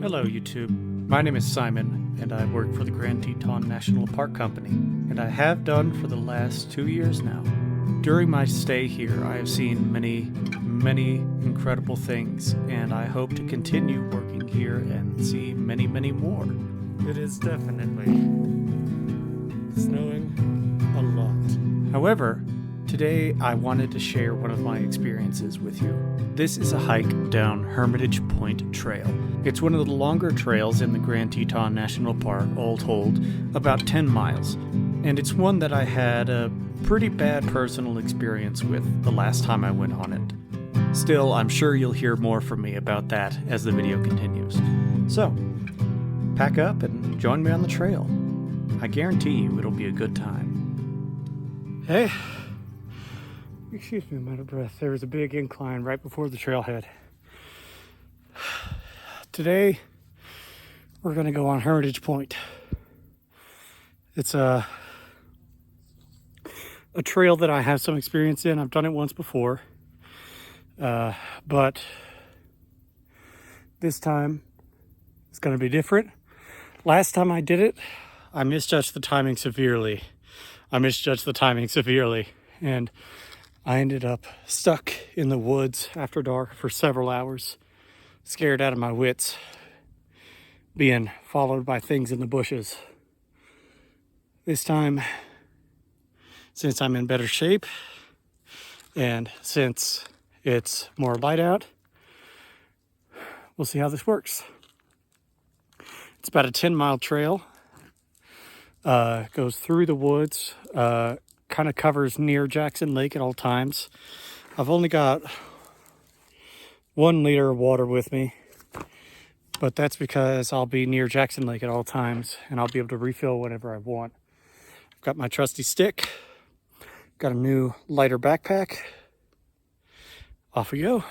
Hello YouTube, my name is Simon and I work for the Grand Teton National Park Company, and I have done for the last 2 years now. During my stay here I have seen many incredible things, and I hope to continue working here and see many more. It is definitely snowing a lot. However, today I wanted to share one of my experiences with you. This is a hike down Hermitage Point Trail. It's one of the longer trails in the Grand Teton National Park, all told, about 10 miles. And it's one that I had a pretty bad personal experience with the last time I went on it. Still, I'm sure you'll hear more from me about that as the video continues. So, pack up and join me on the trail. I guarantee you it'll be a good time. Hey, excuse me, I'm out of breath. There was a big incline right before the trailhead. Today, we're going to go on Hermitage Point. It's a trail that I have some experience in. I've done it once before, but this time it's going to be different. Last time I did it, I misjudged the timing severely. And I ended up stuck in the woods after dark for several hours, scared out of my wits, being followed by things in the bushes. This time, since I'm in better shape and since it's more light out, we'll see how this works. It's about a 10-mile trail. Goes through the woods, kind of covers near Jackson Lake at all times. I've only got 1 liter of water with me, but that's because I'll be near Jackson Lake at all times and I'll be able to refill whenever I want. I've got my trusty stick, got a new lighter backpack. Off we go.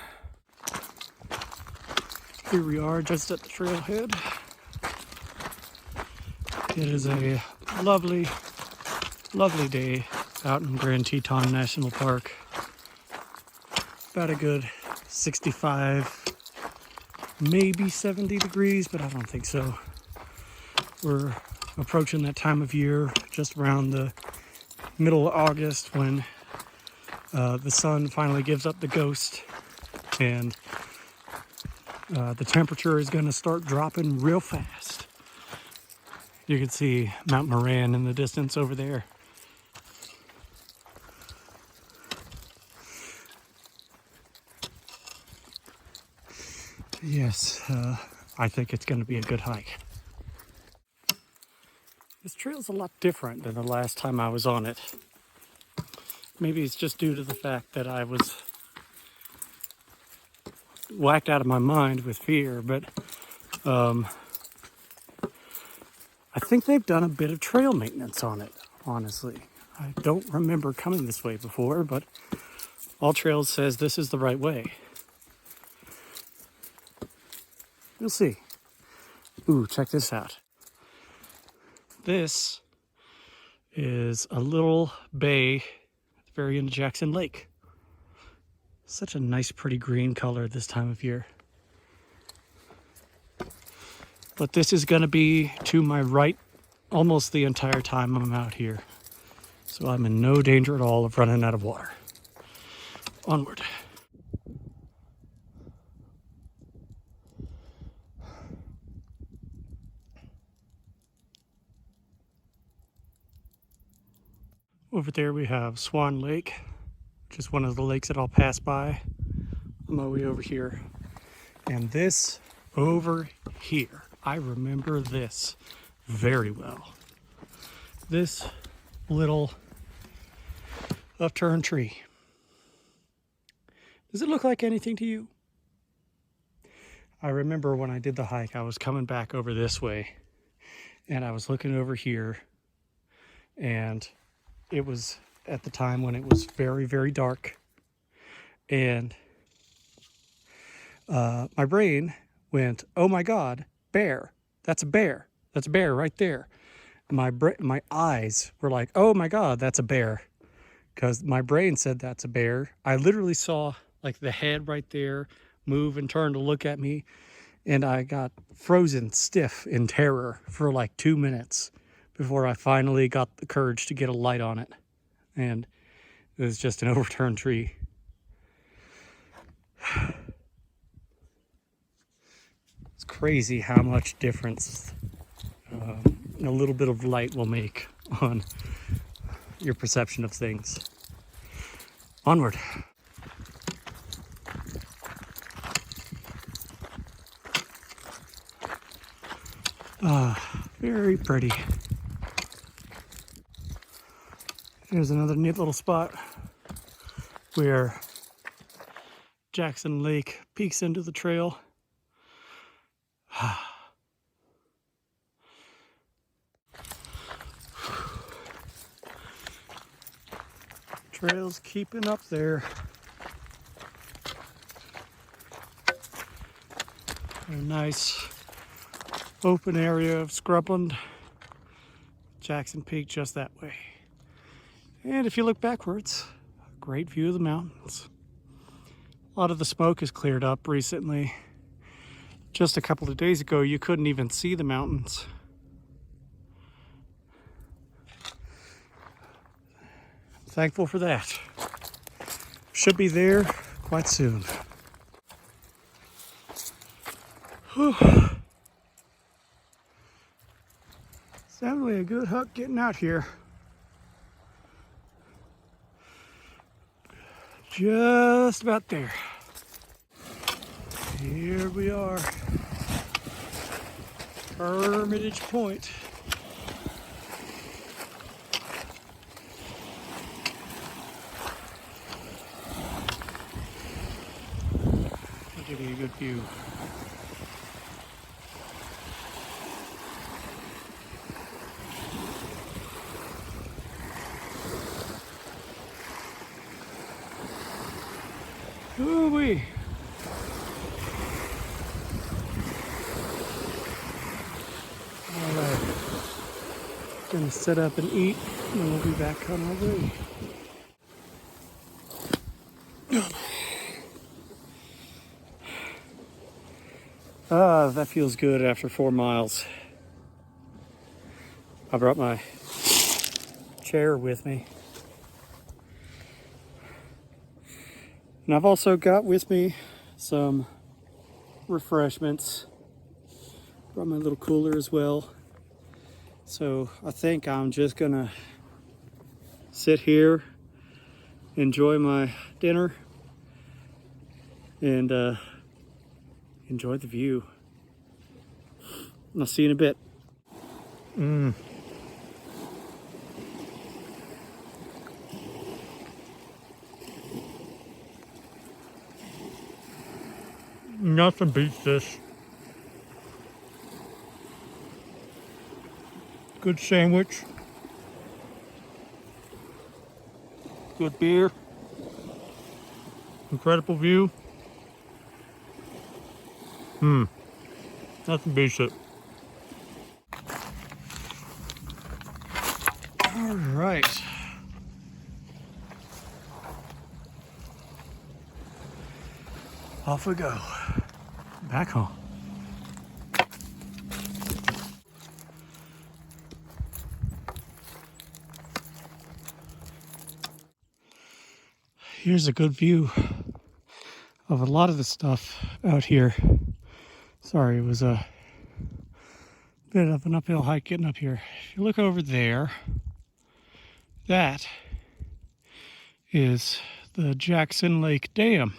Here we are just at the trailhead. It is a lovely day out in Grand Teton National Park. About a good 65, maybe 70 degrees, but I don't think so. We're approaching that time of year just around the middle of August when the sun finally gives up the ghost and the temperature is going to start dropping real fast. You can see Mount Moran in the distance over there. Yes, I think it's going to be a good hike. This trail's a lot different than the last time I was on it. Maybe it's just due to the fact that I was whacked out of my mind with fear, but I think they've done a bit of trail maintenance on it, honestly. I don't remember coming this way before, but All Trails says this is the right way. We'll see. Ooh, check this out. This is a little bay at the very end of Jackson Lake. Such a nice, pretty green color this time of year. But this is going to be to my right almost the entire time I'm out here. So I'm in no danger at all of running out of water. Onward. Over there we have Swan Lake, which is one of the lakes that I'll pass by on my way over here. And this over here, I remember this very well. This little upturned tree. Does it look like anything to you? I remember when I did the hike, I was coming back over this way and I was looking over here, and it was at the time when it was very dark, and my brain went, oh my God, bear. That's a bear. That's a bear right there. My eyes were like, oh my God, that's a bear. Because my brain said that's a bear. I literally saw like the head right there move and turn to look at me. and I got frozen stiff in terror for like 2 minutes before I finally got the courage to get a light on it. And it was just an overturned tree. It's crazy how much difference a little bit of light will make on your perception of things. Onward. Very pretty. Here's another neat little spot where Jackson Lake peeks into the trail. Trail's keeping up there. A nice open area of scrubland. Jackson Peak just that way. And if you look backwards, a great view of the mountains. A lot of the smoke has cleared up recently. Just a couple of days ago, you couldn't even see the mountains. I'm thankful for that. Should be there quite soon. Whew. It's definitely a good huck getting out here. Just about there. Here we are. Hermitage Point. I'll give you a good view. Ooh-wee. All right. Gonna set up and eat, and then we'll be back on our way. That feels good after 4 miles. I brought my chair with me. And I've also got with me some refreshments. Brought my little cooler as well. So I think I'm just gonna sit here, enjoy my dinner, and enjoy the view. I'll see you in a bit. Nothing beats this. Good sandwich. Good beer. Incredible view. Nothing beats it. All right. Off we go. Back home. Here's a good view of a lot of the stuff out here. Sorry, it was a bit of an uphill hike getting up here. If you look over there, that is the Jackson Lake Dam,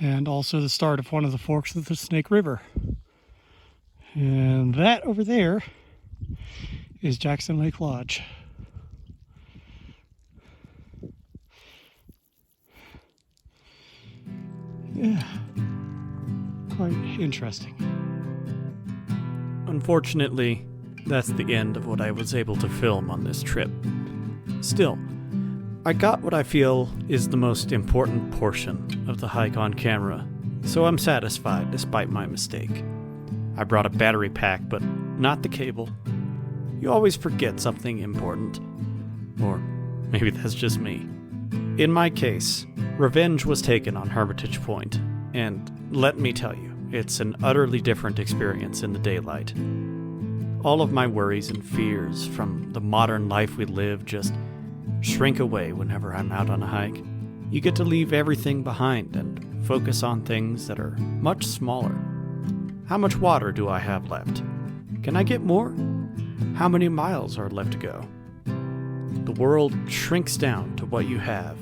and also the start of one of the forks of the Snake River. And that over there is Jackson Lake Lodge. Yeah, quite interesting. Unfortunately, that's the end of what I was able to film on this trip. Still, I got what I feel is the most important portion of the hike on camera, so I'm satisfied despite my mistake. I brought a battery pack, but not the cable. You always forget something important. Or maybe that's just me. In my case, revenge was taken on Hermitage Point, and let me tell you, it's an utterly different experience in the daylight. All of my worries and fears from the modern life we live just shrink away whenever I'm out on a hike. You get to leave everything behind and focus on things that are much smaller. How much water do I have left? Can I get more? How many miles are left to go? The world shrinks down to what you have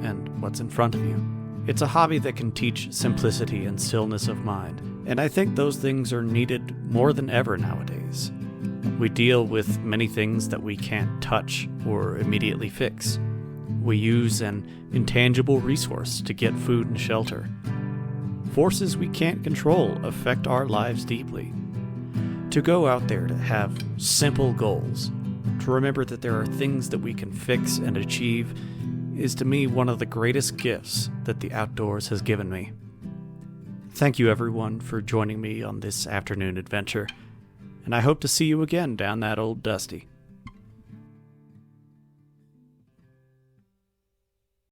and what's in front of you. It's a hobby that can teach simplicity and stillness of mind, and I think those things are needed more than ever nowadays. We deal with many things that we can't touch or immediately fix. We use an intangible resource to get food and shelter. Forces we can't control affect our lives deeply. To go out there to have simple goals, to remember that there are things that we can fix and achieve, is to me one of the greatest gifts that the outdoors has given me. Thank you everyone for joining me on this afternoon adventure, and I hope to see you again down that old dusty.